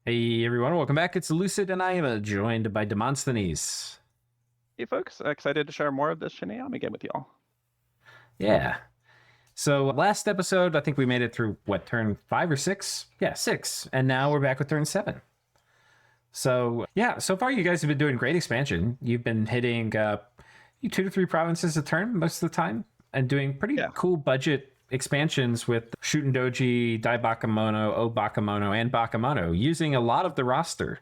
Hey everyone, welcome back. It's Lucid, and I am joined by Demosthenes. Hey folks, excited to share more of this Shinuyama game with y'all. Yeah. So last episode, I think we made it through turn 5 or 6? Yeah, 6. And now we're back with turn 7. So yeah, so far you guys have been doing great expansion. You've been hitting 2 to 3 provinces a turn most of the time, and doing pretty Yeah, cool budget expansions with Shuten Doji, Dai Bakemono, O Bakemono, and Bakemono, using a lot of the roster.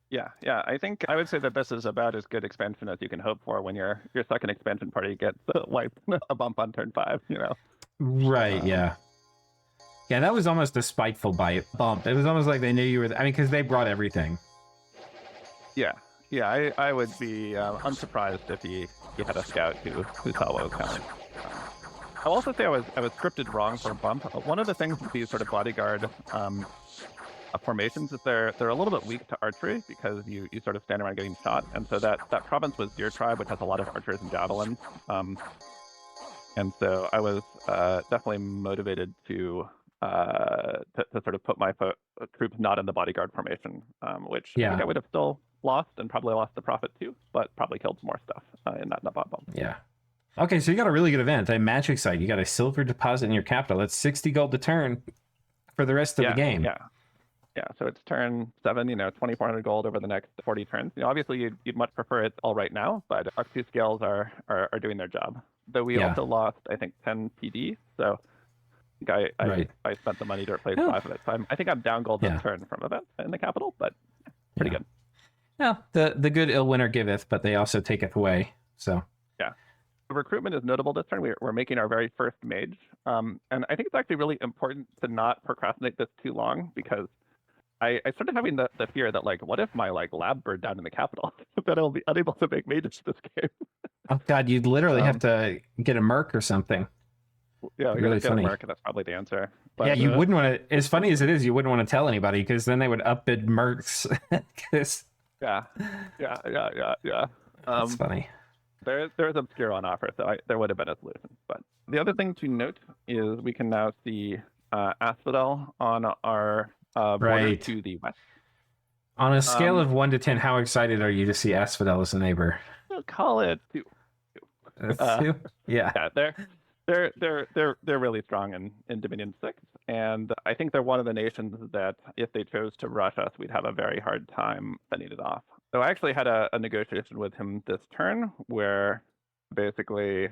yeah. I think I would say that this is about as good expansion as you can hope for when your second expansion party gets wiped a bump on turn 5. Right, Um, yeah. Yeah, that was almost a spiteful bump. It was almost like they knew you were. I mean, because they brought everything. yeah, yeah. I would be unsurprised if he had a scout who saw what was coming. I'll also say I was scripted wrong for bump. One of the things with these sort of bodyguard formations is they're a little bit weak to archery because you sort of stand around getting shot, and so that province was your tribe, which has a lot of archers and javelins. And so I was definitely motivated to sort of put my troops not in the bodyguard formation, which I think Yeah, I would have still lost and probably lost the profit too, but probably killed some more stuff in that bump. yeah. Okay, so you got a really good event. A magic site. You got a silver deposit in your capital. That's 60 gold to turn for the rest of the Yeah, game. yeah. Yeah, so it's turn 7, 2,400 gold over the next 40 turns. Obviously you'd much prefer it all right now, but our two scales are doing their job. Though we Yeah, also lost, I think, 10 PD, so right. I spent the money to replace Oh, 5 of it. So I think I'm down gold this yeah, turn from events in the capital, but pretty yeah. good. Well, the good ill winner giveth, but they also taketh away. So Yeah. Recruitment is notable this turn. We're making our very first mage, and I think it's actually really important to not procrastinate this too long because I started having the fear that what if my lab burned down in the capital, that I'll be unable to make mages this game. oh god, you'd literally have Um, to get a merc or something. yeah, we Really gotta get a funny. mark, and that's probably the answer. Yeah, But you wouldn't want to. As funny as it is, you wouldn't want to tell anybody because then they would upbid mercs. Because yeah, yeah. that's Um, funny. there's obscure on offer, so there would have been a solution. But the other thing to note is we can now see Asphodel on our border Right. to the west. On a scale Um, of 1 to 10, how excited are you to see Asphodel as a neighbor? we'll call it 2. That's Uh, two. Yeah. yeah, they're really strong in Dominion 6, and I think they're one of the nations that if they chose to rush us, we'd have a very hard time fending it off. So I actually had a negotiation with him this turn where basically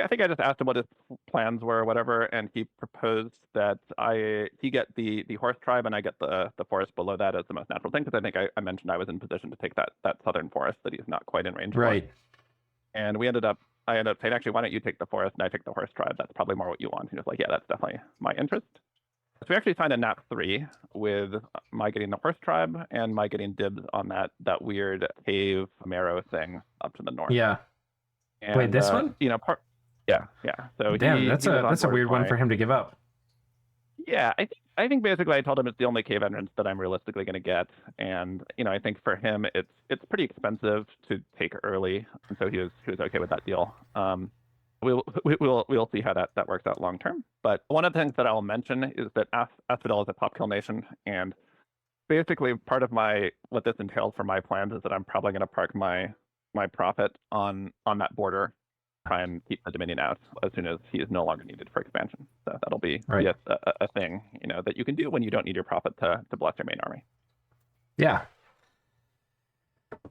I think I just asked him what his plans were or whatever, and he proposed that he get the horse tribe and I get the forest below that as the most natural thing, because I think I mentioned I was in position to take that southern forest that he's not quite in range for. Right. And I ended up saying, actually, why don't you take the forest and I take the horse tribe? That's probably more what you want. And he was like, yeah, that's definitely my interest. So we actually signed a NAP 3 with my getting the horse tribe and my getting dibs on that weird cave marrow thing up to the north. Yeah. And Wait, this one? yeah. So Damn, he was on that's a board weird one for him to give up. Yeah, I think basically I told him it's the only cave entrance that I'm realistically going to get, and I think for him it's pretty expensive to take early, and so he was okay with that deal. We'll see how that works out long term. But one of the things that I'll mention is that Asphodel is a top kill nation, and basically part of what this entails for my plans is that I'm probably going to park my profit on that border, try and keep the Dominion out as soon as he is no longer needed for expansion. So that'll be Right. a thing, that you can do when you don't need your profit to bless your main army. Yeah.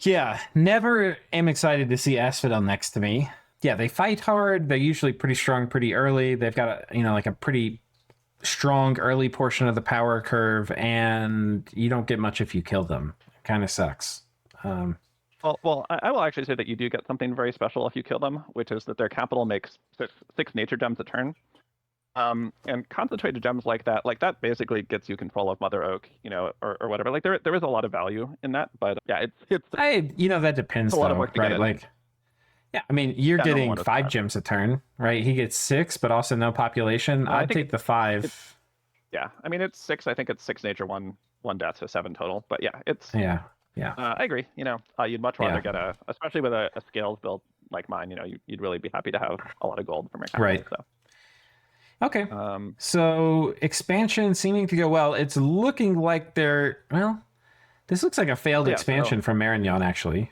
Yeah. Never am excited to see Asphodel next to me. Yeah, they fight hard. They're usually pretty strong pretty early. They've got a pretty strong early portion of the power curve, and you don't get much if you kill them. It kind of sucks. Well, I will actually say that you do get something very special if you kill them, which is that their capital makes six nature gems a turn. And concentrated gems like that basically gets you control of Mother Oak, or whatever. There is a lot of value in that, but yeah, it's That depends a lot though, of work to right? get it. Like, yeah, I mean, you're Yeah, no, getting one is 5 gems a turn, right? He gets 6, but also no population. I I'd think take the 5. yeah. I mean, it's 6. I think it's 6 nature, one death, so 7 total. But yeah, it's Yeah, yeah, I agree. You'd much rather get especially with a scales build like mine. You'd really be happy to have a lot of gold from your capital. right. So Okay. Um, So expansion seeming to go well. It's looking like this looks like a failed yeah, so expansion from Marignon, actually.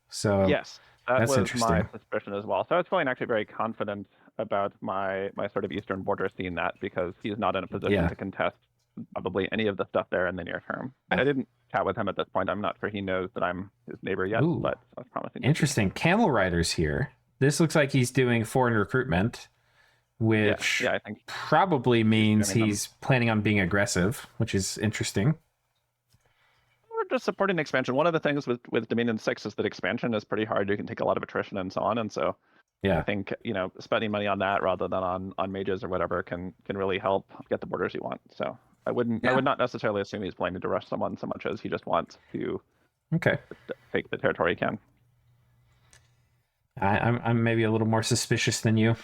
So yes, that that's was my interesting. suspicion as well. So I was feeling actually very confident about my sort of eastern border seeing that because he's not in a position Yeah. to contest probably any of the stuff there in the near term. I didn't chat with him at this point. I'm not sure he knows that I'm his neighbor yet, Ooh, but I was promising to see. interesting. Camel Riders here. This looks like he's doing foreign recruitment, Yeah, which yeah, I think probably means jamming them. he's planning on being aggressive, which is interesting. We're just supporting expansion. One of the things with Dominion 6 is that expansion is pretty hard. You can take a lot of attrition and so on. And so I Yeah. think, spending money on that rather than on mages or whatever can really help get the borders you want. So I would not necessarily assume he's planning to rush someone so much as he just wants to Okay. take the territory he can. I'm maybe a little more suspicious than you,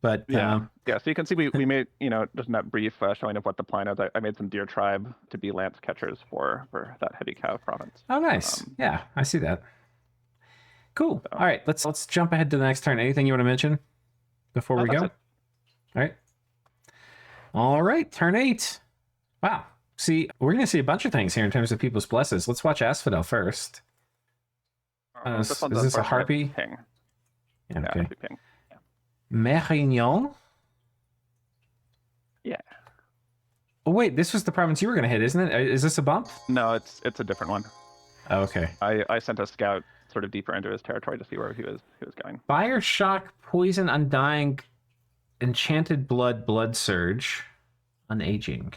but Yeah. So you can see we made, just in that brief showing of what the plan is, I made some deer tribe to be lance catchers for that heavy cav province. oh, nice. Yeah, I see that. Cool. All right, let's jump ahead to the next turn. Anything you want to mention before we that's go? it. All right. All right, turn 8. Wow. See, we're going to see a bunch of things here in terms of people's blesses. Let's watch Asphodel first. This one's is this a unfortunate harpy? Ping. Yeah, Yeah, okay. harpy ping. Marignon? Yeah. Oh, wait, this was the province you were going to hit, isn't it? Is this a bump? No, it's a different one. Oh, okay. I sent a scout sort of deeper into his territory to see where he was going. Fire Shock, Poison, Undying, Enchanted Blood Surge, Unaging.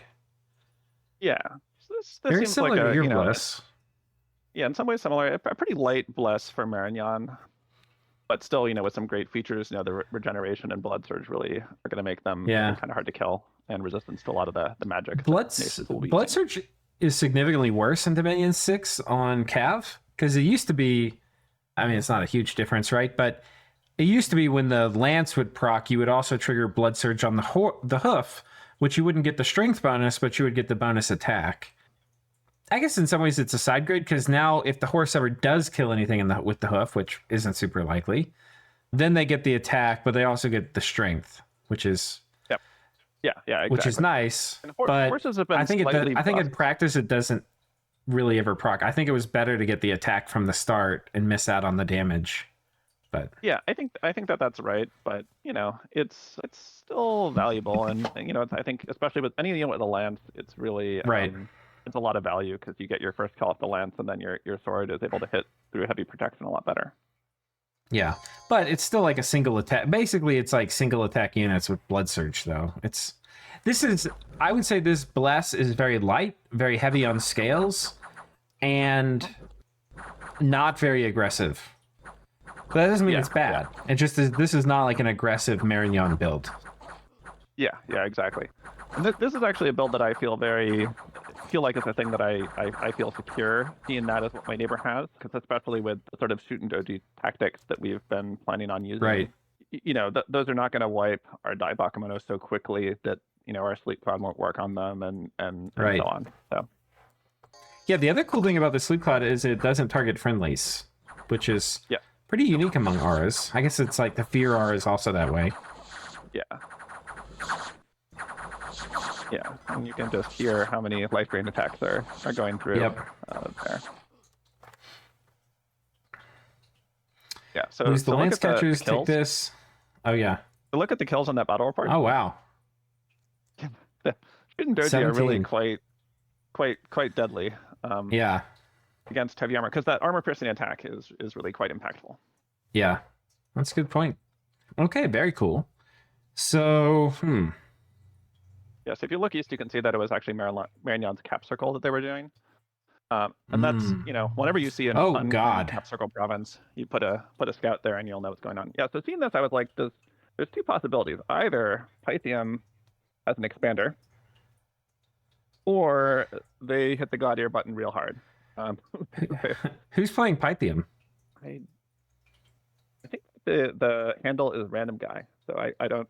Yeah. So this Very seems similar like to a, your bless. yeah, in some ways similar. A pretty light bless for Marignon, but still, with some great features. The regeneration and blood surge really are going to make them kind of hard to kill, and resistance to a lot of the magic. Blood Surge is significantly worse in Dominion 6 on Cav, because it used to be, I mean, it's not a huge difference, right? But it used to be when the lance would proc, you would also trigger Blood Surge on the hoof, which you wouldn't get the strength bonus, but you would get the bonus attack. I guess in some ways it's a side grade, because now if the horse ever does kill anything with the hoof, which isn't super likely, then they get the attack, but they also get the strength, which is exactly. which is nice. But horses have been I think in practice it doesn't really ever proc. I think it was better to get the attack from the start and miss out on the damage. But yeah, I think that's right. But it's still valuable, and I think especially with any with the lance, it's really right. It's a lot of value because you get your first kill off the lance, and then your sword is able to hit through heavy protection a lot better. Yeah, but it's still like a single attack. Basically, it's like single attack units with blood surge, though. I would say this bless is very light, very heavy on scales, and not very aggressive. But that doesn't mean it's bad. It just this is not like an aggressive Marignon build. Yeah, exactly. And this is actually a build that I feel like it's a thing that I feel secure seeing that as what my neighbor has, because especially with the sort of shoot and doji tactics that we've been planning on using, right? Those are not going to wipe our die Bakumono so quickly that our sleep cloud won't work on them and so on. So yeah, the other cool thing about the sleep cloud is it doesn't target friendlies, which is pretty unique among auras. I guess it's like the fear aura is also that way. Yeah, and you can just hear how many life drain attacks are going through there. Yeah, so the lance catchers take this. Oh yeah. So look at the kills on that battle report. Oh wow. The shoot and doji are really quite deadly. Against heavy armor, because that armor piercing attack is really quite impactful. Yeah, that's a good point. Okay, very cool. So, Yeah, so if you look east, you can see that it was actually Marignon's cap circle that they were doing. And that's, whenever you see an cap circle province, you put a scout there and you'll know what's going on. Yeah, so seeing this, I was like, there's two possibilities. Either Pythium as an expander, or they hit the God Ear button real hard. Who's playing Pythium? I think the handle is random guy, so I don't.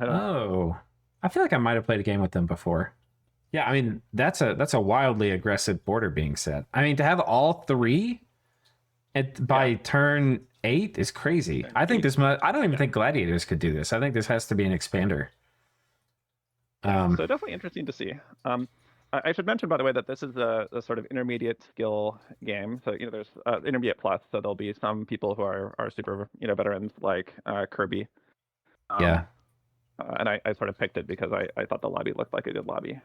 Oh, I feel like I might have played a game with them before. Yeah, I mean that's a wildly aggressive border being set. I mean, to have all three by turn 8 is crazy. I think I don't even think gladiators could do this. I think this has to be an expander. So definitely interesting to see. I should mention, by the way, that this is a sort of intermediate skill game. So there's intermediate plus. So there'll be some people who are super veterans like Kirby. Yeah. And I sort of picked it because I thought the lobby looked like a good lobby.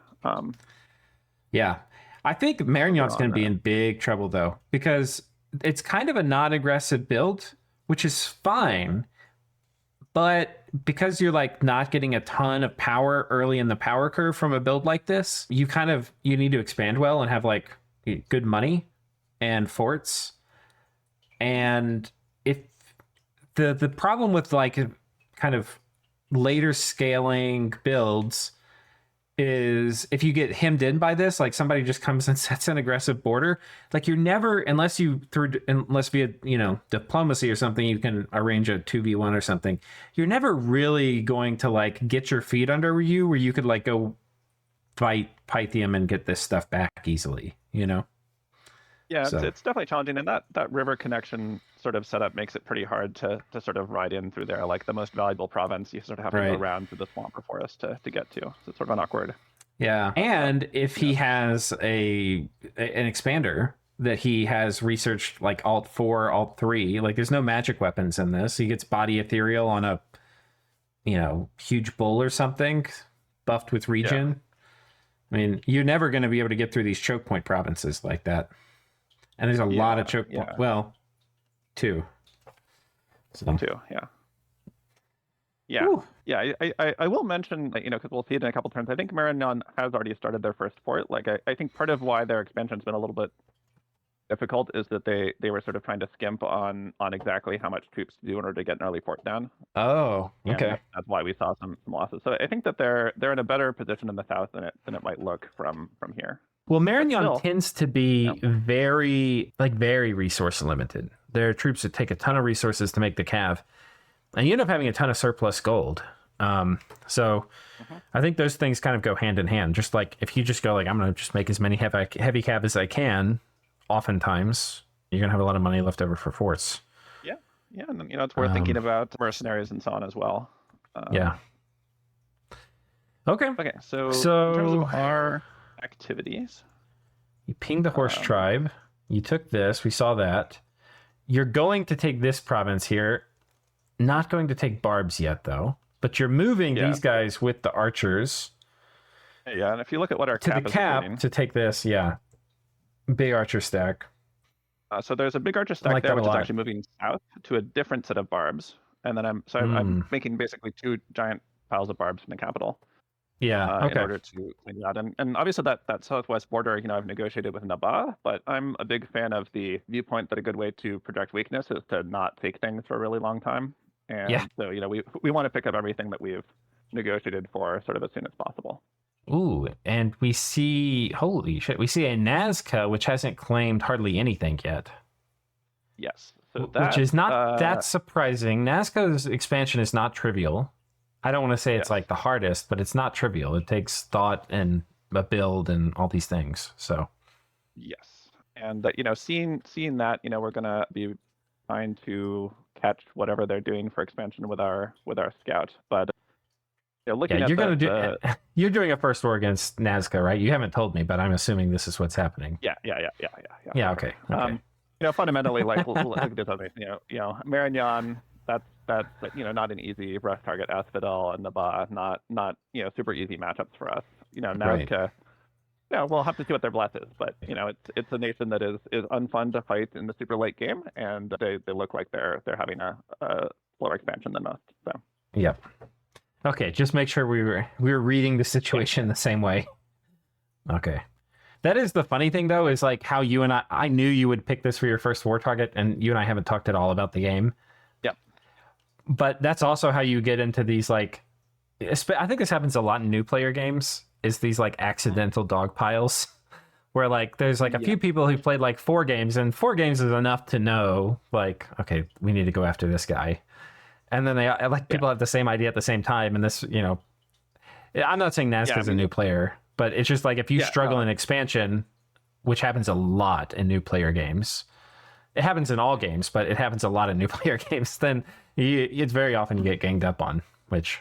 Yeah. I think Marignon's going to be in big trouble, though, because it's kind of a non-aggressive build, which is fine. But because you're like not getting a ton of power early in the power curve from a build like this, you need to expand well and have like good money and forts. And if the problem with like kind of later scaling builds is if you get hemmed in by this, like somebody just comes and sets an aggressive border, like you're never, unless via diplomacy or something, you can arrange a 2v1 or something, you're never really going to like get your feet under you where you could like go fight Pythium and get this stuff back easily, Yeah, so it's definitely challenging, and that river connection sort of setup makes it pretty hard to sort of ride in through there. Like the most valuable province, you sort of have to go around through the swamp or forest to get to. So it's sort of an awkward. Yeah, and if he has an expander that he has researched, like Alt 4, Alt 3, like there's no magic weapons in this. He gets body ethereal on a huge bull or something, buffed with regen. Yeah. I mean, you're never going to be able to get through these choke point provinces like that. And there's a lot of choke point. Well, 2. So. 2, yeah. Yeah. Ooh. Yeah, I will mention, because we'll see it in a couple turns. I think Marignon has already started their first fort. Like, I think part of why their expansion's been a little bit difficult is that they were sort of trying to skimp on exactly how much troops to do in order to get an early fort down. Oh, okay. And that's why we saw some losses. So I think that they're in a better position in the south than it might look from here. Well, Marignon tends to be very resource limited. There are troops that take a ton of resources to make the cav, and you end up having a ton of surplus gold. So I think those things kind of go hand in hand. Just like if you just go like, I'm going to just make as many heavy cav as I can, oftentimes you're going to have a lot of money left over for forts. Yeah. Yeah. And it's worth thinking about mercenaries and so on as well. Yeah. Okay. So in terms of our activities, you pinged the horse tribe. You took this. We saw that. You're going to take this province here. Not going to take barbs yet, though. But you're moving these guys with the archers. Yeah, and if you look at what our to the cap to take this, big archer stack. So there's a big archer stack there, which is actually moving south to a different set of barbs. And then I'm making basically 2 giant piles of barbs from the capital. Yeah, in order to clean it out. And obviously that southwest border, I've negotiated with Nazca, but I'm a big fan of the viewpoint that a good way to project weakness is to not take things for a really long time. And so, we want to pick up everything that we've negotiated for sort of as soon as possible. Ooh, and we see, holy shit, we see a Nazca, which hasn't claimed hardly anything yet. Yes. So which is not that surprising. Nazca's expansion is not trivial. I don't want to say it's like the hardest, but it's not trivial. It takes thought and a build and all these things. So, yes, and seeing that, we're gonna be trying to catch whatever they're doing for expansion with our scout. But looking at you're doing a first war against Nazca, right? You haven't told me, but I'm assuming this is what's happening. Yeah. Yeah. Okay. Fundamentally, like look at this other, Marignon. That's not an easy rush target. Asphodel and Nazca, not super easy matchups for us. Nazca, we'll have to see what their bless is, but it's a nation that is unfun to fight in the super late game, and they look like they're having a slower expansion than most. So yep. Okay, just make sure we were reading the situation the same way. Okay. That is the funny thing, though, is like how you and I knew you would pick this for your first war target, and you and I haven't talked at all about the game. But that's also how you get into these, like, I think this happens a lot in new player games, is these like accidental dog piles where like there's like a few people who played like 4 games, and 4 games is enough to know like, okay, we need to go after this guy. And then people have the same idea at the same time. And this, I'm not saying Nazca's a new player, but it's just like if you struggle in expansion, which happens a lot in new player games, it happens in all games, but it happens a lot in new player games, then it's very often you get ganged up on, which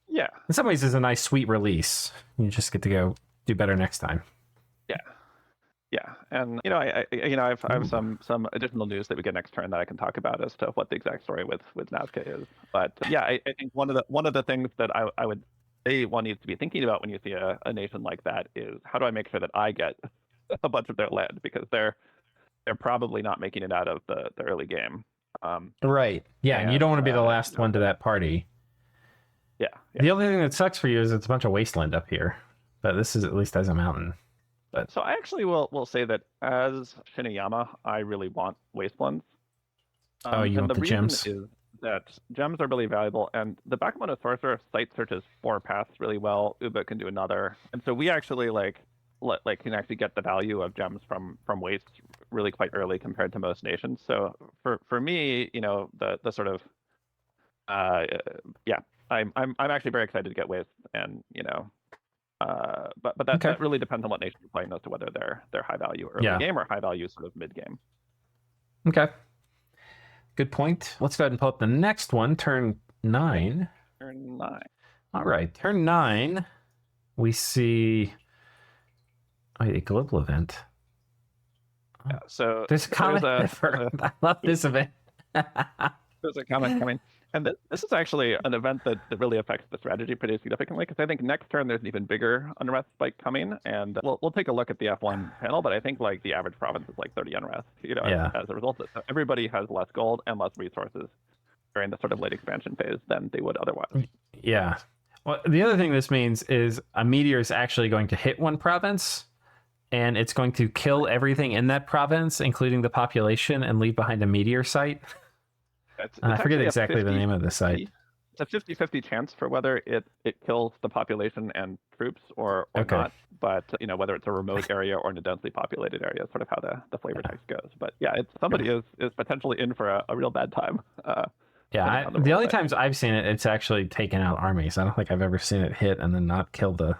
Yeah, In some ways, it's a nice, sweet release. You just get to go do better next time. yeah, yeah. And I have some additional news that we get next turn that I can talk about as to what the exact story with Nazca is. But yeah, I think one of the things that I would say one needs to be thinking about when you see a nation like that is how do I make sure that I get a bunch of their land, because they're probably not making it out of the early game. Right. Yeah, and you don't want to be the last one to that party. Yeah, The only thing that sucks for you is it's a bunch of wasteland up here, but this is at least as a mountain. But so I actually will say that as Shinuyama, I really want wastelands. you want the gems? Is that gems are really valuable, and the backbone of Sorcerer site searches 4 paths really well. Uba can do another, and so we actually can actually get the value of gems from waste really quite early compared to most nations. So for me, the sort of I'm actually very excited to get waste, and but that really depends on what nation you're playing as to whether they're high value early game or high value sort of mid game. Okay. Good point. Let's go ahead and pull up the next one, turn 9. Turn 9. All right, turn 9. We see a global event. Yeah, so there's a comet. I love this event. There's a comet coming. And this is actually an event that really affects the strategy pretty significantly, because I think next turn there's an even bigger unrest spike coming, and we'll take a look at the F1 panel, but I think like the average province is like 30 unrest, as a result of this. Everybody has less gold and less resources during the sort of late expansion phase than they would otherwise. Yeah. Well, the other thing this means is a meteor is actually going to hit one province, and it's going to kill everything in that province, including the population, and leave behind a meteor site. I forget exactly the name of the site. It's a 50-50 chance for whether it kills the population and troops or not. But whether it's a remote area or in a densely populated area is sort of how the flavor text goes. But yeah, somebody is potentially in for a real bad time. The only times I've seen it, it's actually taken out armies. I don't think I've ever seen it hit and then not kill the.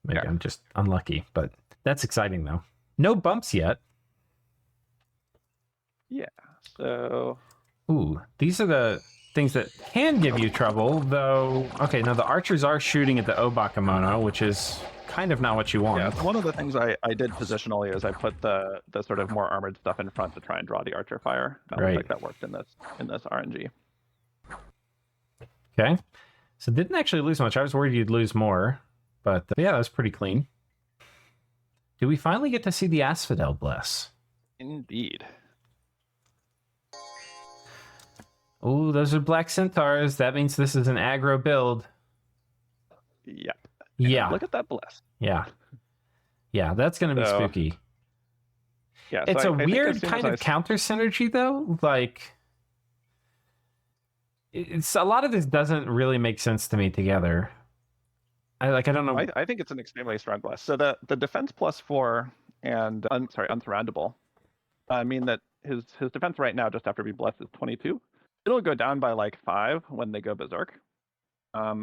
Maybe I'm just unlucky, but that's exciting though. No bumps yet. Yeah. So. Ooh, these are the things that can give you trouble, though. Okay, now the archers are shooting at the Obakamono, which is kind of not what you want. Yeah, one of the things I did positionally is I put the sort of more armored stuff in front to try and draw the archer fire. That looks like that worked in this RNG. Okay, so didn't actually lose much. I was worried you'd lose more, but yeah, that was pretty clean. Do we finally get to see the Asphodel bless? Indeed. Oh, those are black centaurs. That means this is an aggro build. Yep. Yeah. Look at that bless. Yeah. Yeah, that's going to be spooky. Yeah. It's a weird kind of counter synergy, though. Like, it's a lot of this doesn't really make sense to me together. I don't know. I think it's an extremely strong bless. So the defense +4 and unsurroundable mean that his defense right now just after being blessed is 22. It'll go down by like 5 when they go berserk. But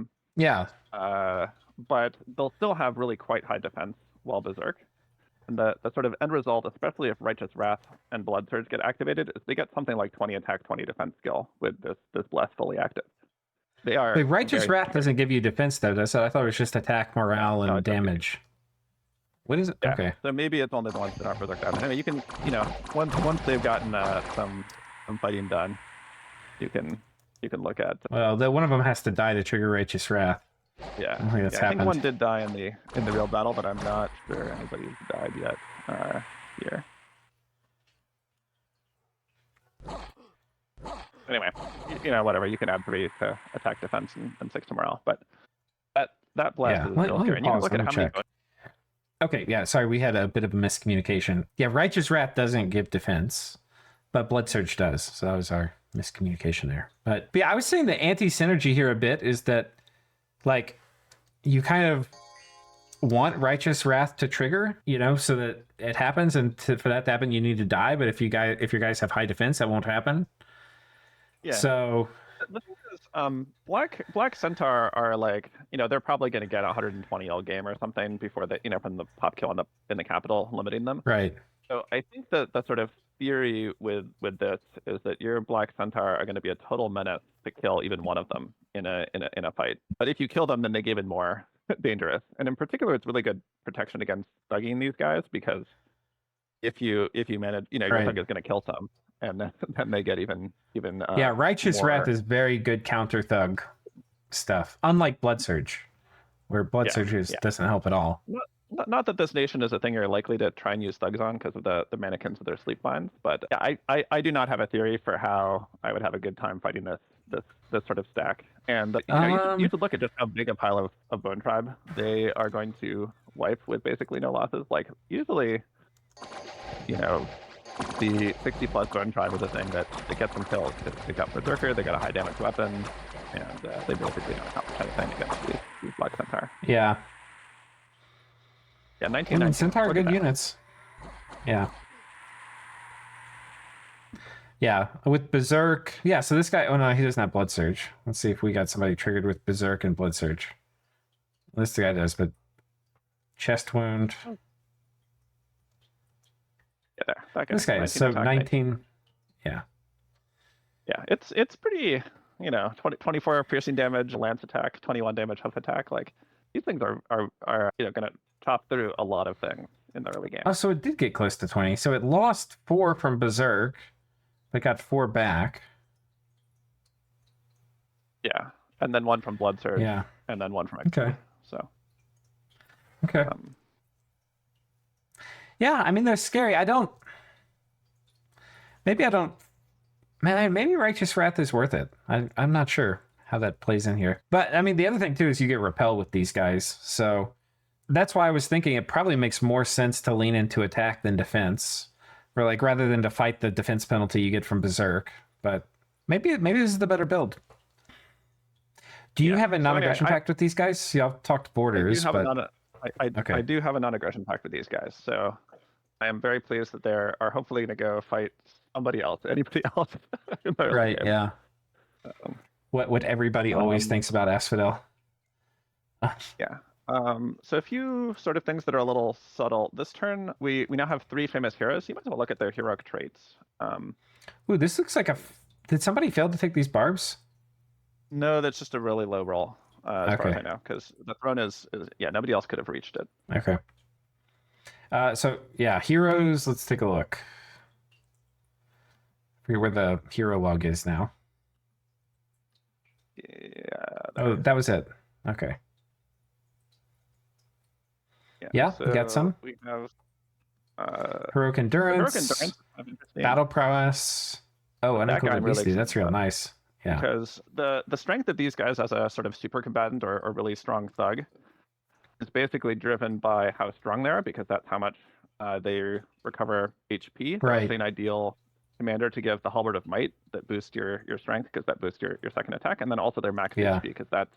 they'll still have really quite high defense while berserk. And the sort of end result, especially if Righteous Wrath and Blood Surge get activated, is they get something like 20 attack, 20 defense skill with this bless fully active. They are. The Righteous Wrath doesn't give you defense though, does it? I thought it was just attack, morale, and damage. What is it? Yeah. Okay. So maybe it's only the ones that aren't berserk down. Anyway, you can, once they've gotten some fighting done, you can look at. Well, one of them has to die to trigger Righteous Wrath. Yeah, I think that's happened. I think one did die in the real battle, but I'm not sure anybody's died yet here. Anyway, whatever. You can add 3 to attack, defense, and 6 to morale. But that blast is still here. And you can look at how many. Okay, yeah. Sorry, we had a bit of a miscommunication. Yeah, Righteous Wrath doesn't give defense, but Blood Surge does. So that was our miscommunication there. But yeah, I was saying the anti-synergy here a bit is that, like, you kind of want Righteous Wrath to trigger, so that it happens, and for that to happen, you need to die. But if your guys have high defense, that won't happen. Yeah. So the thing is, Black Centaur are like, they're probably going to get 120 all game or something before they, from the pop kill in the capital, limiting them. Right. So I think that the sort of theory with this is that your Black Centaur are going to be a total menace to kill even one of them in a fight. But if you kill them, then they get even more dangerous. And in particular, it's really good protection against thugging these guys because if you manage, your Right. thug is going to kill some, and then they get even Yeah, Righteous Wrath more. is very good counter thug stuff. Unlike Blood Surge, where Blood Yeah, Surge yeah. doesn't help at all. Not that this nation is a thing you're likely to try and use thugs on because of the mannequins with their sleep binds, but yeah, I do not have a theory for how I would have a good time fighting this sort of stack. And you should look at just how big a pile of Bone Tribe they are going to wipe with basically no losses. Like usually, the 60 plus Bone Tribe is a thing that gets them kills. They got Berserker, they got a high damage weapon, and they basically don't accomplish anything against these Black Centaur. Yeah. Yeah, 19. I mean, Centaur are good units. Yeah. Yeah, with Berserk. Yeah, so this guy, oh no, he doesn't have Blood Surge. Let's see if we got somebody triggered with Berserk and Blood Surge. This guy does, but Chest Wound. Yeah, there. That guy. This guy is so 19. Yeah. Yeah, it's pretty, 24 piercing damage, lance attack, 21 damage hoof attack. Like these things are going to chop through a lot of things in the early game. Oh, so it did get close to 20. So it lost 4 from Berserk, but got 4 back. Yeah, and then 1 from Blood Surge. Yeah. And then 1 from XP. Okay. So. Okay. Yeah, I mean they're scary. Maybe Righteous Wrath is worth it. I'm not sure how that plays in here. But I mean the other thing too is you get repel with these guys. So that's why I was thinking it probably makes more sense to lean into attack than defense. Or like rather than to fight the defense penalty you get from Berserk. But maybe this is the better build. Do you have a non-aggression pact with these guys? Y'all talked borders, I do have a non-aggression pact with these guys, so I am very pleased that they are hopefully going to go fight somebody else, anybody else. Right? Game. Yeah. What everybody always thinks about Asphodel. Yeah. So a few sort of things that are a little subtle. This turn, we now have 3 famous heroes. You might as well look at their heroic traits. Ooh, this looks like did somebody fail to take these barbs? No, that's just a really low roll, as far as I know, because the throne is nobody else could have reached it. Okay. So yeah, heroes. Let's take a look. I forget where the hero log is now. Yeah. Oh, that was it. Okay. Yeah, so we got some. We have heroic endurance, battle prowess. Oh, unequal obesity. That's real nice. Yeah. Because the strength of these guys as a sort of super combatant or really strong thug is basically driven by how strong they are, because that's how much they recover HP. Right. That's an ideal commander to give the Halberd of Might that boosts your strength, because that boosts your second attack, and then also their max HP, because that's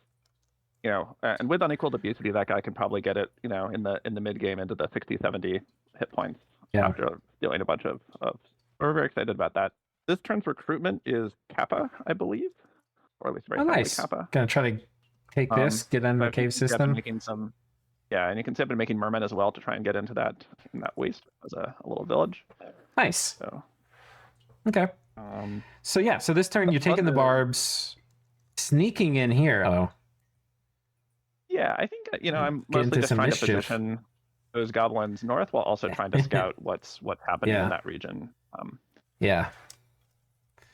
and with unequaled obesity, that guy can probably get it in the mid game into the 60-70 hit points after dealing a bunch of. We're very excited about that. This turn's recruitment is Kappa, I believe, or at least very nice. Kappa. Gonna try to take this, get in the cave system. Making some, and you can see I've been making mermen as well to try and get into that waste as a little village. Nice. So, okay. So this turn you're taking the barbs, sneaking in here. Oh. Yeah, I think I'm mostly just trying to position those goblins north while also trying to scout what's happening in that region. Yeah.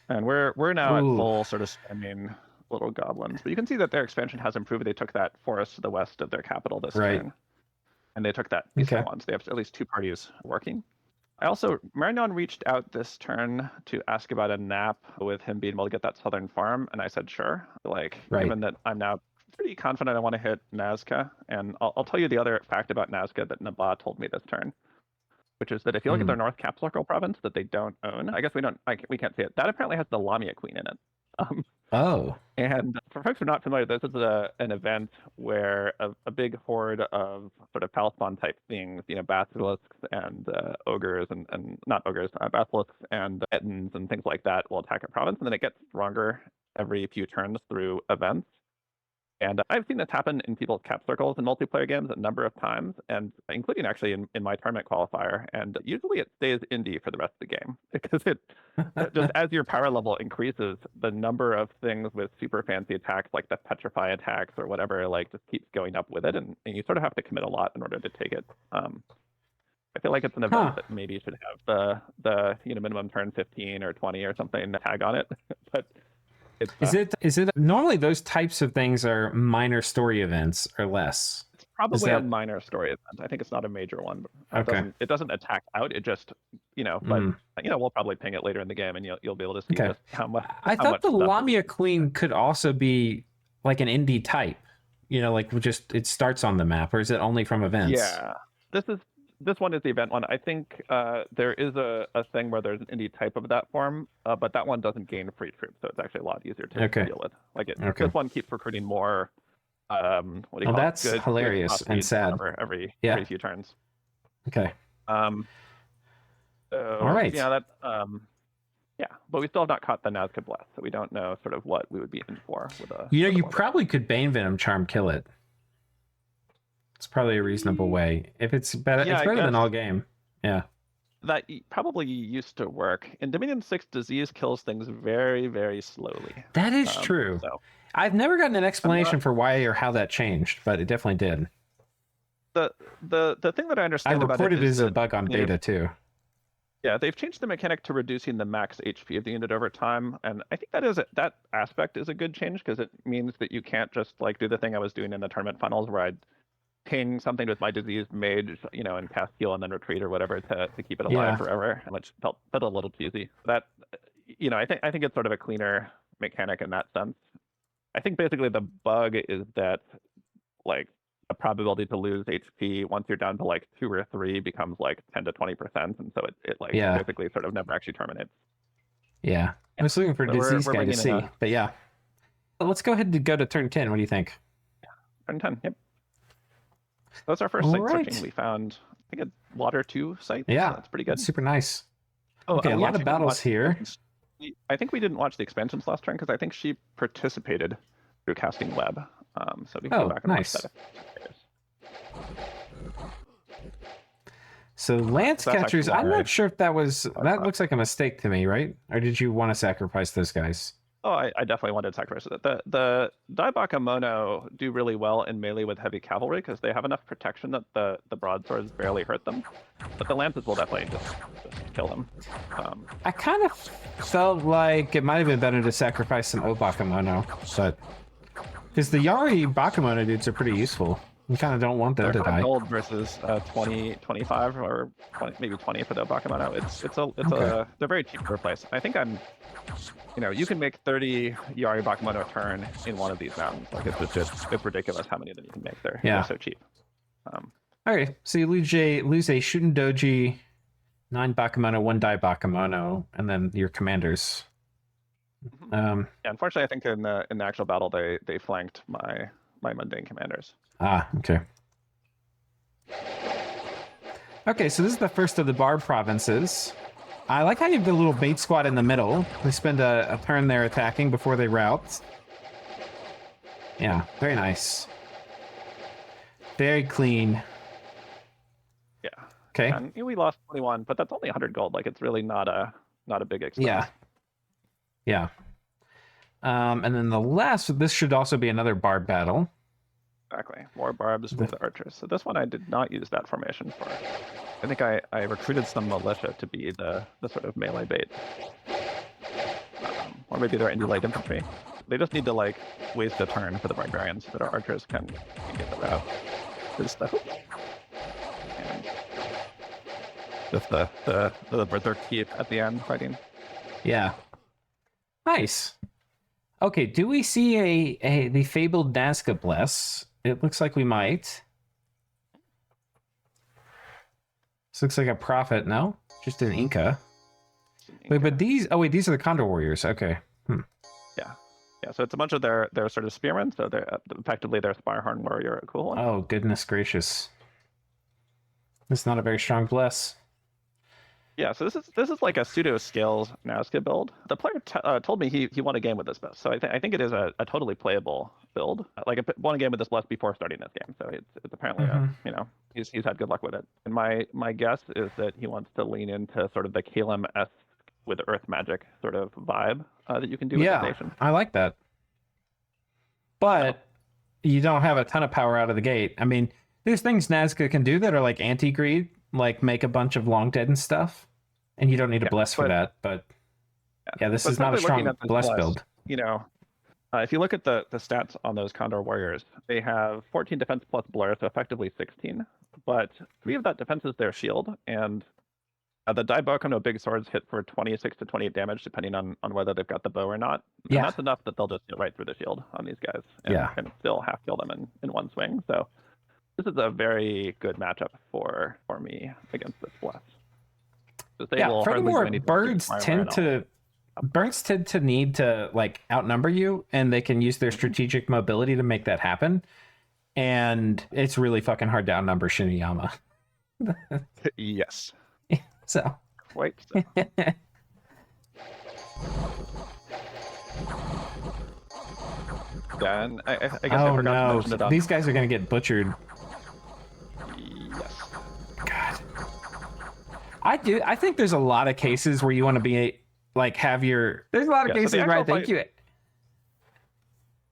And we're now at full sort of spending little goblins, but you can see that their expansion has improved. They took that forest to the west of their capital this turn, and they took that eastern ones. They have at least 2 parties working. Marignon reached out this turn to ask about a nap with him being able to get that southern farm, and I said sure. Given that I'm now pretty confident I want to hit Nazca, and I'll tell you the other fact about Nazca that Naba told me this turn, which is that if you look at their North Cap Circle province that they don't own, I guess we can't see it. That apparently has the Lamia Queen in it. And for folks who are not familiar, this is an event where a big horde of sort of Palispan type things, basilisks and ogres and not ogres, basilisks and ettins and things like that will attack a province, and then it gets stronger every few turns through events. And I've seen this happen in people's cap circles in multiplayer games a number of times, and including actually in my tournament qualifier. And usually it stays indie for the rest of the game because it just as your power level increases, the number of things with super fancy attacks like the petrify attacks or whatever like just keeps going up with it, and you sort of have to commit a lot in order to take it. I feel like it's an event that maybe should have the minimum turn 15 or 20 or something tag on it, but. Is it normally those types of things are minor story events or less? It's probably a minor story event. I think it's not a major one. It doesn't attack out. It just, but we'll probably ping it later in the game, and you'll be able to see just how much. I thought the Lamia Queen could also be like an indie type. Like just it starts on the map, or is it only from events? Yeah, this one is the event one. I think there is a thing where there's an indie type of that form, but that one doesn't gain free troops, so it's actually a lot easier to deal with. This one keeps recruiting more. That's hilarious and sad. Every few turns. Okay. All right. Yeah, but we still have not caught the Nazca Bless, so we don't know sort of what we would be in for with a. You probably could Bane Venom Charm kill it. It's probably a reasonable way. If it's better, it's better than all game. Yeah. That probably used to work. In Dominion 6, disease kills things very, very slowly. That is true. So, I've never gotten an explanation for why or how that changed, but it definitely did. The thing that I understand about it reported it as a bug on beta too. Yeah, they've changed the mechanic to reducing the max HP of the unit over time, and I think that aspect is a good change because it means that you can't just like do the thing I was doing in the tournament finals where I'd ping something with my diseased mage, and cast heal and then retreat or whatever to keep it alive forever, which felt a little cheesy. That, I think it's sort of a cleaner mechanic in that sense. I think basically the bug is that like the probability to lose HP once you're down to like 2 or 3 becomes like 10 to 20%, and so it basically sort of never actually terminates. Yeah, I was looking for a disease guy to see, but yeah. Let's go ahead and go to turn 10. What do you think? Turn 10. Yep. That's our first site searching. We found, I think, a Water 2 site. Yeah, so that's pretty good. That's super nice. Okay, a lot of battles here. I think we didn't watch the expansions last turn because I think she participated through casting web. So we can go back and watch that. So lance catchers, I'm not sure if that looks like a mistake to me, right? Or did you want to sacrifice those guys? Oh, I definitely wanted to sacrifice it. The Daibakemono do really well in melee with heavy cavalry because they have enough protection that the broadswords barely hurt them. But the lances will definitely just kill them. I kind of felt like it might have been better to sacrifice some Obakemono, but because the Yari Bakemono dudes are pretty useful. You kind of don't want them to die. Gold versus 20, 25, or 20, maybe 20 for the Bakemono. They're very cheap to replace. I think you can make 30 Yari Bakemono a turn in one of these mountains. Like it's ridiculous how many of them you can make there. Yeah. They're so cheap. Okay, so you lose a Shuden Doji, 9 Bakemono, 1 Dai Bakemono, and then your commanders. Yeah, unfortunately, I think in the actual battle they flanked my mundane commanders. Okay. Okay, so this is the first of the Barb provinces. I like how you have the little bait squad in the middle. They spend a turn there attacking before they route. Yeah, very nice. Very clean. Yeah. Okay. And we lost 21, but that's only 100 gold. Like it's really not a big expense. Yeah. And then this should also be another Barb battle. Exactly. More barbs with the archers. So this one I did not use that formation for. I think I recruited some militia to be the sort of melee bait. Or maybe they're indie light infantry. They just need to like waste a turn for the barbarians so that our archers can get the route. Just the and just the berserk keep at the end fighting. Yeah. Nice. Okay, do we see the fabled Nazca Bless? It looks like we might. This looks like a prophet, no? Just an Inca. Wait, but these are the Condor Warriors. Okay. Yeah, so it's a bunch of their sort of spearmen, so they're effectively their Spirehorn Warrior, a cool one. Oh, goodness gracious. It's not a very strong Bless. Yeah, so this is like a pseudo scales Nazca build. The player told me he won a game with this build, so I think it is a totally playable build. Like I won a game with this bless before starting this game, so it's apparently a he's had good luck with it. And my guess is that he wants to lean into sort of the Kalem-esque with Earth magic sort of vibe that you can do with the station. I like that. But you don't have a ton of power out of the gate. I mean, there's things Nazca can do that are like anti-greed, like make a bunch of long dead and stuff. And you don't need a bless for that, but this is not a strong bless build. You know, if you look at the stats on those Condor Warriors, they have 14 defense plus blur, so effectively 16. But 3 of that defense is their shield, and the Daiboku big swords hit for 26 to 28 damage, depending on whether they've got the bow or not. And that's enough that they'll just get right through the shield on these guys and still half kill them in one swing. So this is a very good matchup for me against this bless. Furthermore, birds tend to need to like outnumber you, and they can use their strategic mobility to make that happen. And it's really fucking hard to outnumber Shinuyama. Yes. So quite so. Then I guess I forgot to mention it on... These guys are gonna get butchered. Yes. God. I think there's a lot of cases where you want to be like have your. There's a lot of cases where I think you.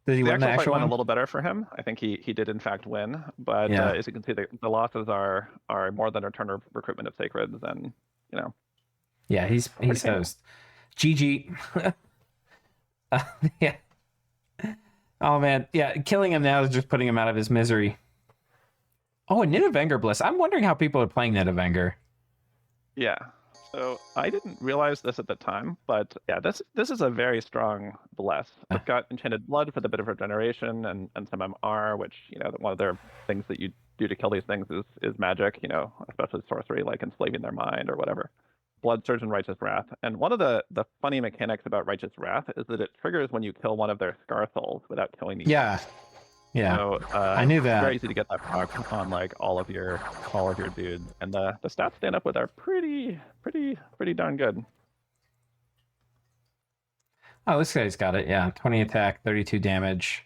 Did he win the actual fight one? A little better for him. I think he did in fact win, but as you can see, the losses are more than a turn of recruitment of sacreds, and you know. Yeah, he's host. GG. Yeah. Oh man, yeah, killing him now is just putting him out of his misery. Oh, and Nidavellir Bliss. I'm wondering how people are playing Nidavellir. Yeah. So I didn't realize this at the time, but yeah, this is a very strong bless. It's got enchanted blood for the bit of regeneration and some MR, which, you know, one of their things that you do to kill these things is magic, you know, especially sorcery, like enslaving their mind or whatever. Blood Surge and Righteous Wrath. And one of the funny mechanics about Righteous Wrath is that it triggers when you kill one of their Scar Souls without killing these. Yeah. Yeah, so, I knew that. It's very easy to get that proc on like all of your dudes, and the stats stand up with are pretty darn good. Oh, this guy's got it. Yeah, 20 attack, 32 damage.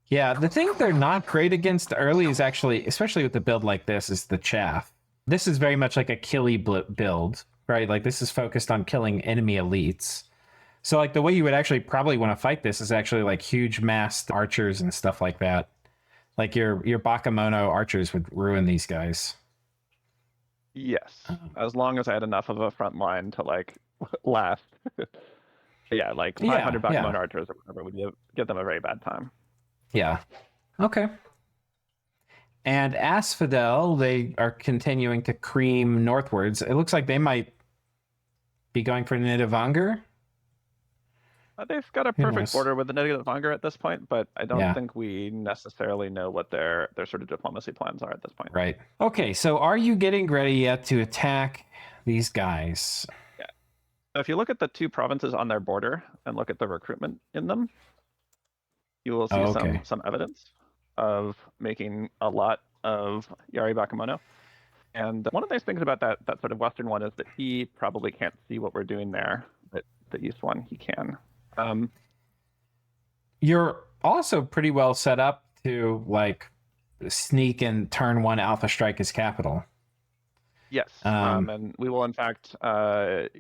Yeah, the thing they're not great against early is actually, especially with the build like this, is the chaff. This is very much like a killy build, right? Like this is focused on killing enemy elites. So like the way you would actually probably want to fight this is actually like huge massed archers and stuff like that. Like your Bakemono archers would ruin these guys. Yes, as long as I had enough of a front line to like last. Yeah, like 500 Bakemono archers or whatever would give them a very bad time. Yeah. Okay. And Asphodel, they are continuing to cream northwards. It looks like they might be going for Nidavellir. They've got a perfect border with the Nidavellir at this point, but I don't think we necessarily know what their sort of diplomacy plans are at this point. Right. Okay, so are you getting ready yet to attack these guys? Yeah. So if you look at the 2 provinces on their border and look at the recruitment in them, you will see some evidence of making a lot of Yari Bakemono. And one of the nice things about that sort of western one is that he probably can't see what we're doing there, but the east one he can. You're also pretty well set up to like sneak and turn 1 Alpha Strike his capital. Yes, and we will in fact,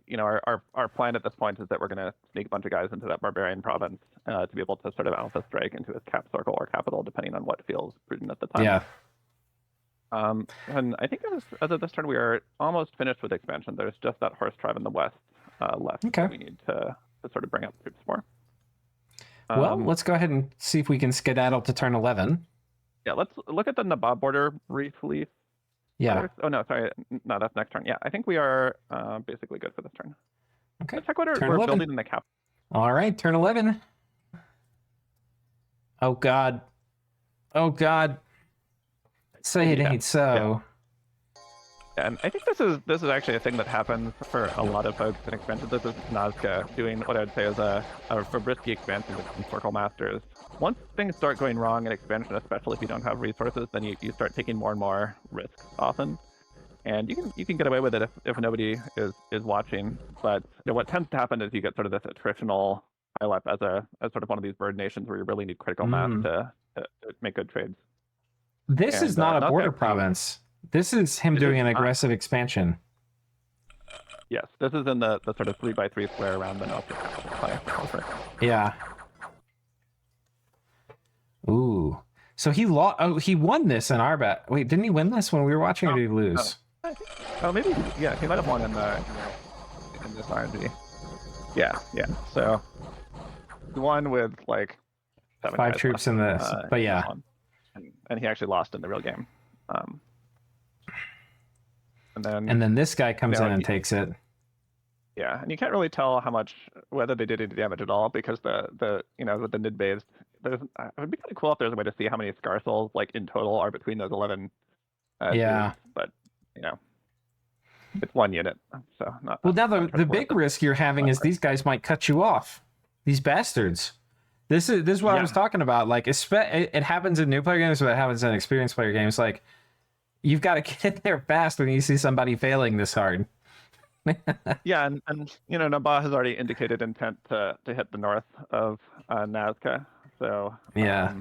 you know, our plan at this point is that we're going to sneak a bunch of guys into that barbarian province to be able to sort of Alpha Strike into his cap circle or capital, depending on what feels prudent at the time. Yeah. And I think as of this turn, we are almost finished with expansion. There's just that horse tribe in the west left that we need to sort of bring up troops for. Well, let's go ahead and see if we can skedaddle to turn 11. Yeah, let's look at the Nabab border briefly. Yeah. Oh, no, sorry. No, that's next turn. Yeah, I think we are basically good for this turn. Okay. Let's check what we're building in the cap. All right, turn 11. Oh, God. Oh, God. Say it ain't so. Yeah. And I think this is actually a thing that happens for a lot of folks in expansion. This is Nazca doing what I would say is a Fabrisky expansion with some Circle Masters. Once things start going wrong in expansion, especially if you don't have resources, then you start taking more and more risks often. and you can get away with it if nobody is watching. But what tends to happen is you get sort of this attritional pile up as sort of one of these bird nations where you really need critical mass to make good trades. This is not a Nazca border actually- province. This is him This doing is an not. aggressive expansion. Yes, this is in the sort of 3x3 square around the Nazca. Yeah. Ooh. So he lost. Oh, he won this in our bet. Wait, didn't he win this when we were watching, or did he lose? Oh, maybe yeah, he might have won in this RNG. Yeah. So he won with like 7 5 guys troops left, in this, but yeah. and he actually lost in the real game. And then this guy comes you know, in and takes it. Yeah, and you can't really tell how much whether they did any damage at all because the with the mid based, it would be kind of cool if there's a way to see how many scar souls like in total are between those 11. Yeah. Dudes, but it's 1 unit, so not. Well, now not the big risk you're having is these guys might cut you off. These bastards. This is what I was talking about. Like, it happens in new player games, but it happens in experienced player games. Like, you've got to get there fast when you see somebody failing this hard. Yeah, and Naba has already indicated intent to hit the north of Nazca. So Yeah.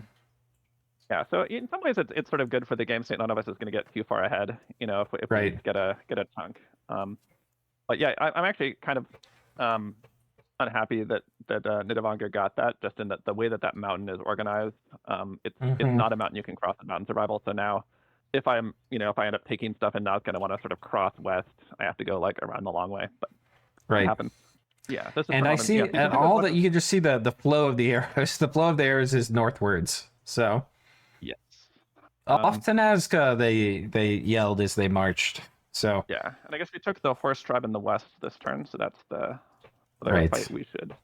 So in some ways it's sort of good for the game state. None of us is going to get too far ahead, if Right. we get a chunk. But yeah, I'm actually kind of unhappy that Nidavanger got that, just in that the way that mountain is organized. It's not a mountain you can cross in mountain survival. So now, if I end up taking stuff and not going to want to sort of cross west, I have to go like around the long way. But Right. it happens. Yeah, this is And I see, and all that you can just see the flow of the arrows. The flow of the arrows is northwards. So yes. Off to Nazca, they yelled as they marched. So yeah, and I guess we took the horse tribe in the west this turn, so that's the other Right. fight we should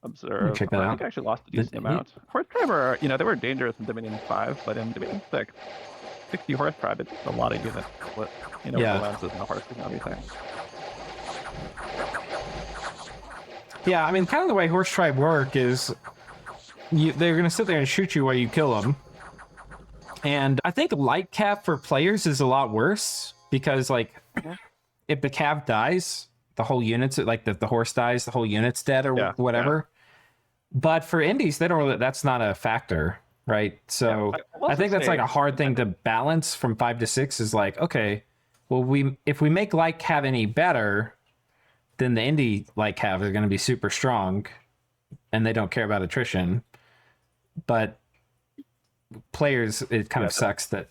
observe. Check that I out. think I actually lost a decent amount. Horse tribe are, they were dangerous in Dominion 5, but in Dominion 6, 60 horse tribe, it's a lot of units. With, with the lances and the horses and everything. yeah, I mean, kind of the way horse tribe work is they're going to sit there and shoot you while you kill them. And I think light cap for players is a lot worse because, like, if the cav dies, the whole unit's like the horse dies, the whole unit's dead or whatever. Yeah. But for indies, they don't really. That's not a factor, right? So I think that's like a hard thing to balance from 5 to 6. Is like, okay, well, if we make light cav any better, then the indie light cav are going to be super strong, and they don't care about attrition. But players, it kind of sucks that,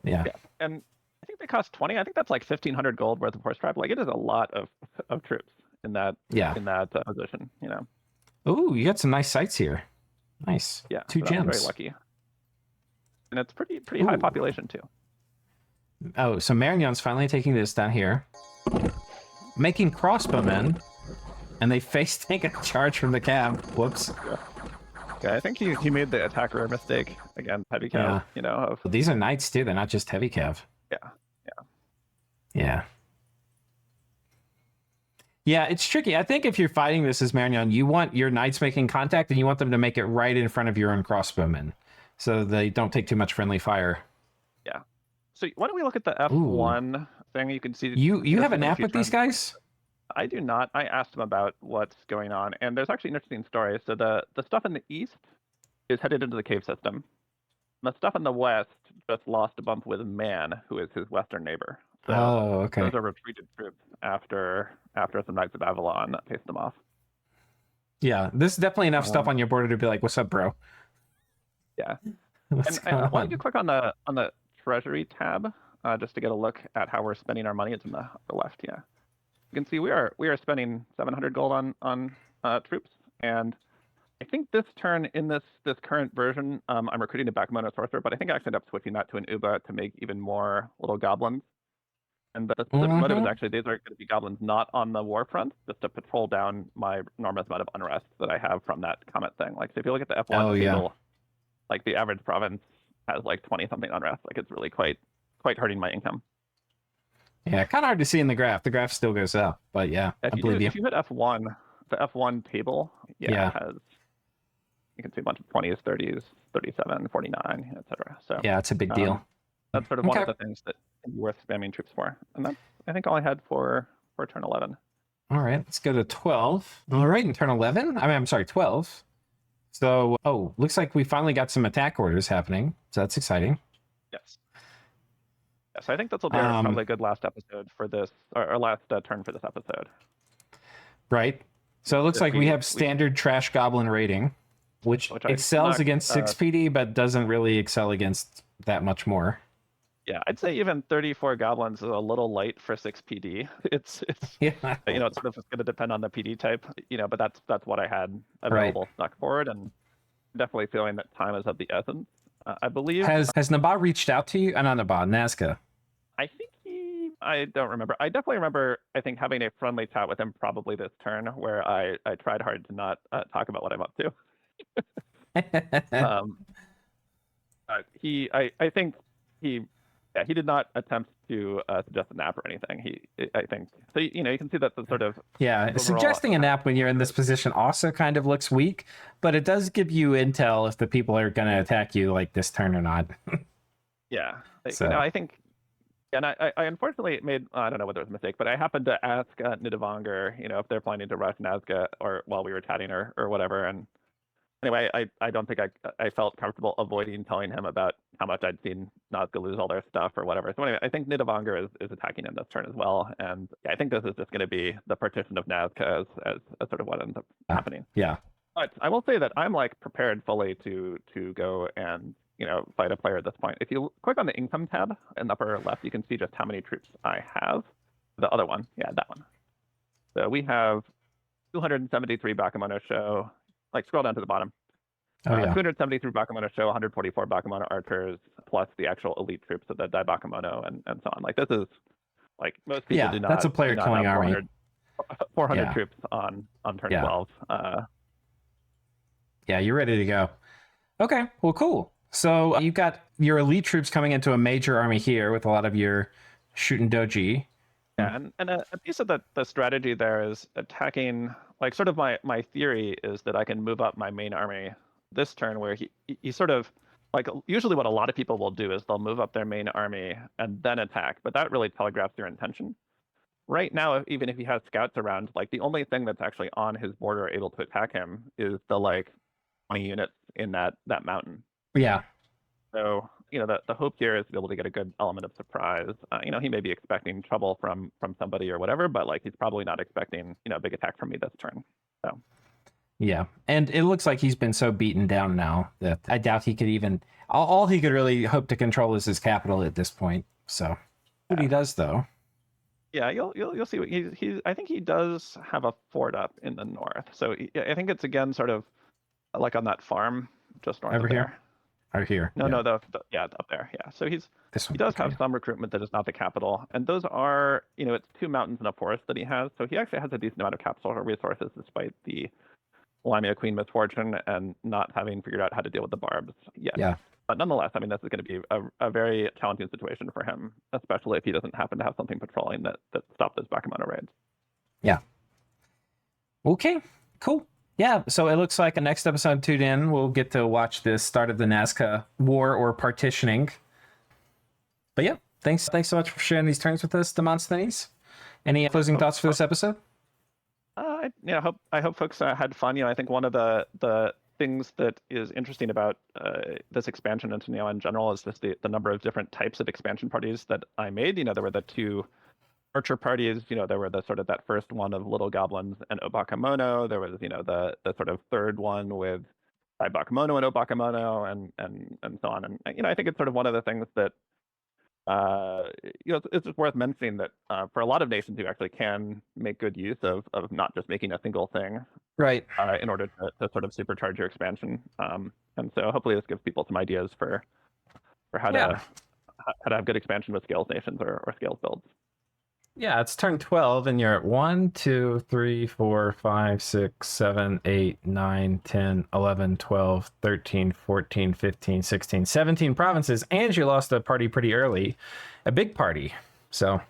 yeah. And I think they cost 20. I think that's like 1,500 gold worth of horse tribe. Like, it is a lot of troops in that position. Oh, you got some nice sites here. Nice. Yeah. 2 gems. Very lucky. And it's pretty high population too. Oh, so Marignon's finally taking this down here, making crossbowmen, and they face tank a charge from the cab. Whoops. Yeah, I think he made the attacker mistake against heavy cav. These are knights too. They're not just heavy cav. Yeah. Yeah, it's tricky. I think if you're fighting this as Marignon, you want your knights making contact, and you want them to make it right in front of your own crossbowmen, so they don't take too much friendly fire. Yeah. So why don't we look at the F1 thing? You can see you have a nap with these guys? I do not. I asked them about what's going on, and there's actually an interesting story. So the stuff in the east is headed into the cave system. The stuff in the west just lost a bump with Man, who is his western neighbor. So okay. Those are retreated troops after some Knights of Avalon paced them off. Yeah, this is definitely enough stuff on your border to be like, "What's up, bro?" Yeah. And why don't you click on the treasury tab just to get a look at how we're spending our money? It's in the upper left. Yeah. You can see we are spending 700 gold on troops, and I think this turn in this current version, I'm recruiting a Backmono sorcerer, but I think I actually end up switching that to an Uba to make even more little goblins. And the motive is actually these are going to be goblins not on the war front, just to patrol down my enormous amount of unrest that I have from that comet thing. Like, so if you look at the F1 table, like the average province has like 20 something unrest. Like, it's really quite hurting my income. Yeah, kind of hard to see in the graph. The graph still goes up, but yeah, I believe you. If you hit F1, the F1 table, has, you can see a bunch of 20s, 30s, 37, 49, etc. So yeah, it's a big deal. That's sort of one of the things that worth spamming troops for. And that's, I think, all I had for turn 11. All right, let's go to 12. All right, in turn 11. I'm sorry, 12. So, looks like we finally got some attack orders happening. So that's exciting. Yes. Yes, I think this will be probably a good last episode for this, or last turn for this episode. Right. So it looks like we have standard trash goblin rating, which excels against 6 PD, but doesn't really excel against that much more. Yeah, I'd say even 34 goblins is a little light for 6 PD. It's it's sort of going to depend on the PD type, but that's what I had available snuck forward, and definitely feeling that time is of the essence. I believe has Naba reached out to you? Not Naba, Nazca. I think I don't remember. I definitely remember, I think, having a friendly chat with him probably this turn where I tried hard to not talk about what I'm up to. I think he did not attempt to suggest a nap or anything. I think so. You can see that the sort of suggesting a nap when you're in this position also kind of looks weak, but it does give you intel if the people are going to attack you like this turn or not. Yeah, so. I think. And I unfortunately made, I don't know whether it was a mistake, but I happened to ask Nidavanger, if they're planning to rush Nazca or while we were chatting or whatever. And anyway, I don't think I felt comfortable avoiding telling him about how much I'd seen Nazca lose all their stuff or whatever. So anyway, I think Nidavanger is attacking him this turn as well. And I think this is just going to be the partition of Nazca as sort of what ends up happening. Yeah. But I will say that I'm prepared fully to go and fight a player at this point. If you click on the income tab in the upper left, you can see just how many troops I have. The other one, that one. So we have 273 Bakemono show. Scroll down to the bottom. 273 Bakemono show, 144 Bakemono archers, plus the actual elite troops of the Dai Bakemono and so on. This is most people do not. That's a player killing army. 400 troops on turn 12. Yeah, you're ready to go. Okay, well, cool. So you've got your elite troops coming into a major army here with a lot of your shooting doji. Yeah, and a piece of the strategy there is attacking, sort of my theory is that I can move up my main army this turn where he sort of, usually what a lot of people will do is they'll move up their main army and then attack, but that really telegraphs their intention. Right now, even if he has scouts around, the only thing that's actually on his border able to attack him is the 20 units in that mountain. Yeah. So, the hope here is to be able to get a good element of surprise. He may be expecting trouble from somebody or whatever, but he's probably not expecting, a big attack from me this turn. So. Yeah. And it looks like he's been so beaten down now that I doubt he could even, all he could really hope to control is his capital at this point. So what he does though. Yeah, you'll see what I think he does have a fort up in the north. So I think it's again sort of on that farm just north over of here. There. Right here. No, up there. Yeah. So he does have some recruitment that is not the capital, and those are it's 2 mountains and a forest that he has. So he actually has a decent amount of capital resources despite the Lamia Queen misfortune and not having figured out how to deal with the barbs yet. Yeah. But nonetheless, I mean, this is going to be a very challenging situation for him, especially if he doesn't happen to have something patrolling that stops those Bakemono raids. Yeah. Okay. Cool. Yeah, so it looks like a next episode tuned in, we'll get to watch the start of the Nazca war or partitioning. But yeah, thanks so much for sharing these turns with us, Demosthenes. Any closing thoughts for this episode? I hope folks had fun. I think one of the things that is interesting about this expansion into Neo in general is just the number of different types of expansion parties that I made. There were the 2 archer parties, there were the sort of that first one of little goblins and Obakemono. There was, the sort of third one with Bakemono and Obakemono and so on. And, I think it's sort of one of the things that, it's worth mentioning that for a lot of nations who actually can make good use of not just making a single thing. Right. In order to sort of supercharge your expansion. And so hopefully this gives people some ideas for how to have good expansion with scales nations or scales builds. Yeah, it's turn 12, and you're at 1, 2, 3, 4, 5, 6, 7, 8, 9, 10, 11, 12, 13, 14, 15, 16, 17 provinces, and you lost a party pretty early, a big party. So,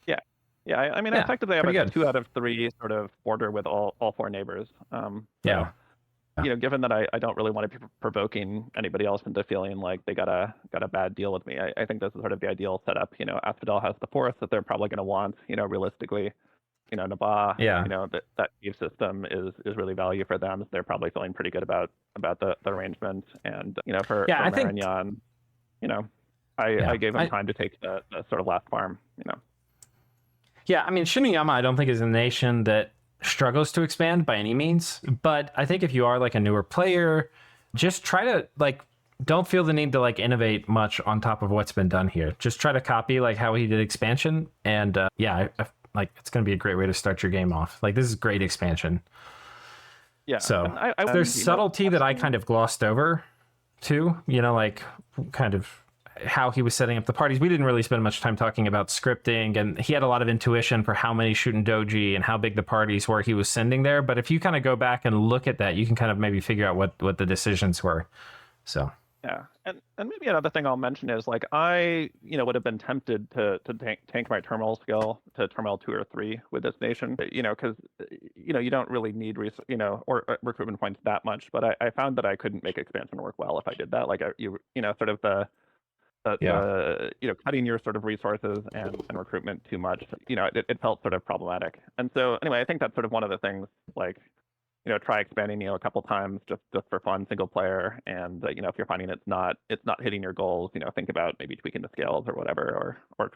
yeah. I effectively have a 2 out of 3 sort of border with all 4 neighbors. Yeah. given that I don't really want to be provoking anybody else into feeling like they got a bad deal with me, I think this is sort of the ideal setup. Asphodel has the force that they're probably going to want, realistically. Naba, Yeah. that cave system is really value for them. So they're probably feeling pretty good about the arrangement. And for Yeah, I think. Marignon, Yeah, I gave him time to take the sort of last farm. Yeah, I mean, Shinuyama, I don't think is a nation that struggles to expand by any means. But I think if you are like a newer player, just try to like don't feel the need to like innovate much on top of what's been done here. Just try to copy like how he did expansion, and like it's going to be a great way to start your game off. Like this is great expansion. Yeah. So there's subtlety that I kind of glossed over too. Like kind of how he was setting up the parties. We didn't really spend much time talking about scripting, and he had a lot of intuition for how many shooting doji and how big the parties were he was sending there. But if you kind of go back and look at that, you can kind of maybe figure out what the decisions were. So yeah, and maybe another thing I'll mention is like I would have been tempted to tank my terminal skill to terminal 2 or 3 with this nation, because you don't really need or recruitment points that much. But I found that I couldn't make expansion work well if I did that. Like sort of the cutting your sort of resources and recruitment too much, it felt sort of problematic. And so anyway, I think that's sort of one of the things, like, try expanding, a couple times just for fun, single player. And, if you're finding it's not hitting your goals, think about maybe tweaking the scales or whatever, or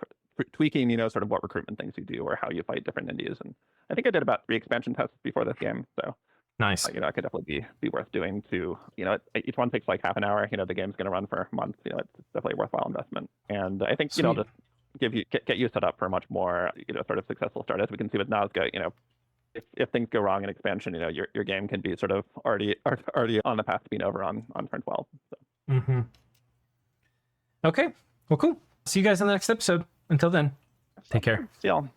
tweaking, sort of what recruitment things you do or how you fight different indies. And I think I did about 3 expansion tests before this game. So nice. it could definitely be worth doing too. Each one takes like half an hour. The game's going to run for months. It's definitely a worthwhile investment. And I think, I'll just get you set up for a much more, sort of successful start. As we can see with Nazca, if things go wrong in expansion, your game can be sort of already on the path to being over on turn 12. So. Okay. Well, cool. See you guys in the next episode. Until then, take care. See y'all.